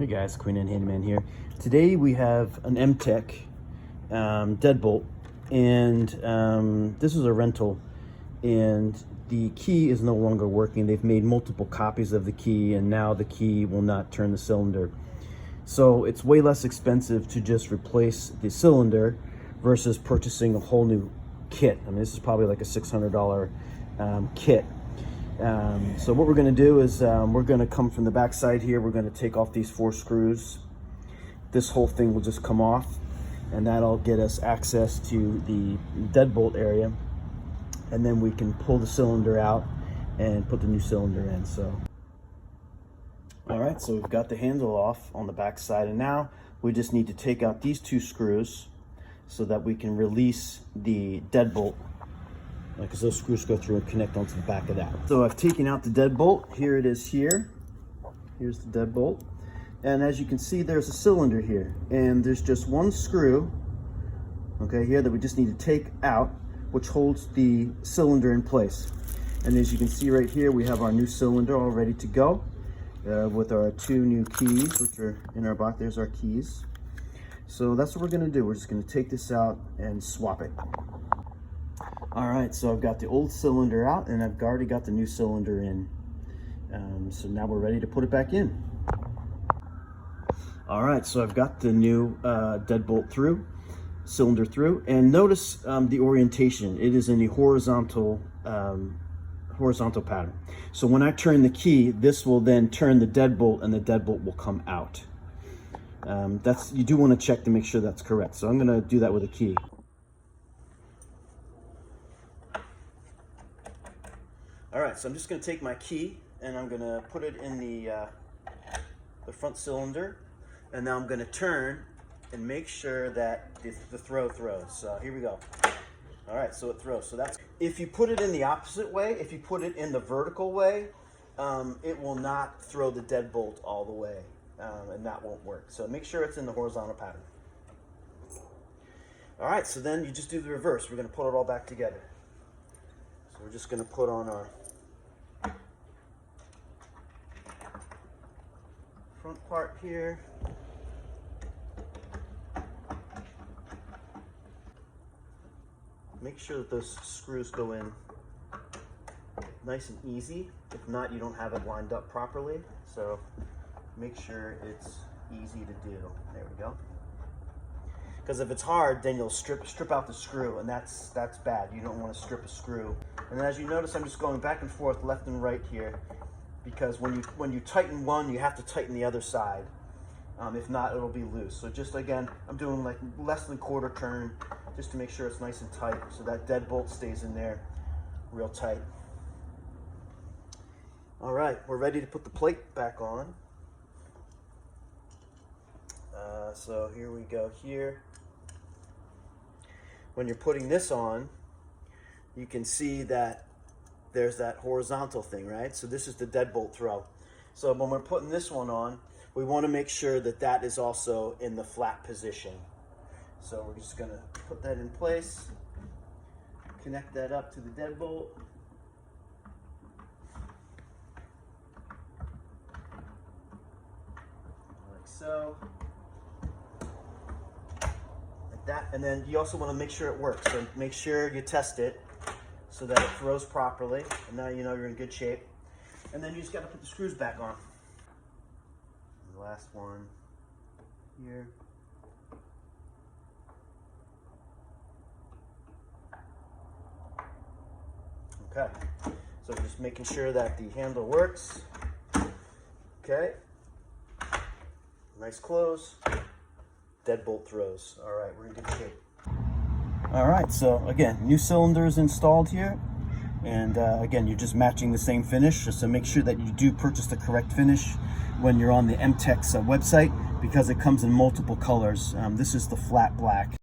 Hey guys, Queen and Handyman here. Today we have an Emtek deadbolt, and this is a rental, and the key is no longer working. They've made multiple copies of the key, and now the key will not turn the cylinder. So it's way less expensive to just replace the cylinder versus purchasing a whole new kit. I mean, this is probably like a $600 kit. So what we're going to do is we're going to come from the back side here. We're going to take off these 4 screws. This whole thing will just come off, and that'll get us access to the deadbolt area, and then we can pull the cylinder out and put the new cylinder in. So all right, so we've got the handle off on the back side, and now we just need to take out these 2 screws so that we can release the deadbolt, because those screws go through and connect onto the back of that. So I've taken out the deadbolt. Here it is here. Here's the deadbolt. And as you can see, there's a cylinder here. And there's just one screw, okay, here that we just need to take out, which holds the cylinder in place. And as you can see right here, we have our new cylinder all ready to go with our 2 new keys, which are in our box. There's our keys. So that's what we're going to do. We're just going to take this out and swap it. All right, so I've got the old cylinder out, and I've already got the new cylinder in. So now we're ready to put it back in. All right, so I've got the new deadbolt through, cylinder through, and notice the orientation. It is in the horizontal pattern. So when I turn the key, this will then turn the deadbolt, and the deadbolt will come out. You do want to check to make sure that's correct. So I'm going to do that with a key. All right, so I'm just going to take my key and I'm going to put it in the front cylinder, and now I'm going to turn and make sure that the throw throws. So here we go. All right, so it throws. So that's, if you put it in the opposite way, if you put it in the vertical way, it will not throw the deadbolt all the way, and that won't work. So make sure it's in the horizontal pattern. All right, so then you just do the reverse. We're going to put it all back together. So we're just going to put on our front part here. Make sure that those screws go in nice and easy. If not, you don't have it lined up properly. So make sure it's easy to do. There we go. Because if it's hard, then you'll strip out the screw, and that's bad. You don't want to strip a screw. And as you notice, I'm just going back and forth, left and right here, because when you tighten one, you have to tighten the other side. If not, it'll be loose. So just again, I'm doing like less than quarter turn, just to make sure it's nice and tight, so that deadbolt stays in there real tight. All right, we're ready to put the plate back on. So here we go here. When you're putting this on, you can see that there's that horizontal thing, right? So this is the deadbolt throw. So when we're putting this one on, we want to make sure that that is also in the flat position. So we're just going to put that in place, connect that up to the deadbolt. Like so. Like that. And then you also want to make sure it works. So make sure you test it so that it throws properly. And now you know you're in good shape. And then you just got to put the screws back on. The last one here. Okay, so just making sure that the handle works. Okay, nice close. Deadbolt throws. All right, we're in good shape. All right, so again, new cylinder is installed here. And again, you're just matching the same finish, so make sure that you do purchase the correct finish when you're on the Emtek's website, because it comes in multiple colors. This is the flat black.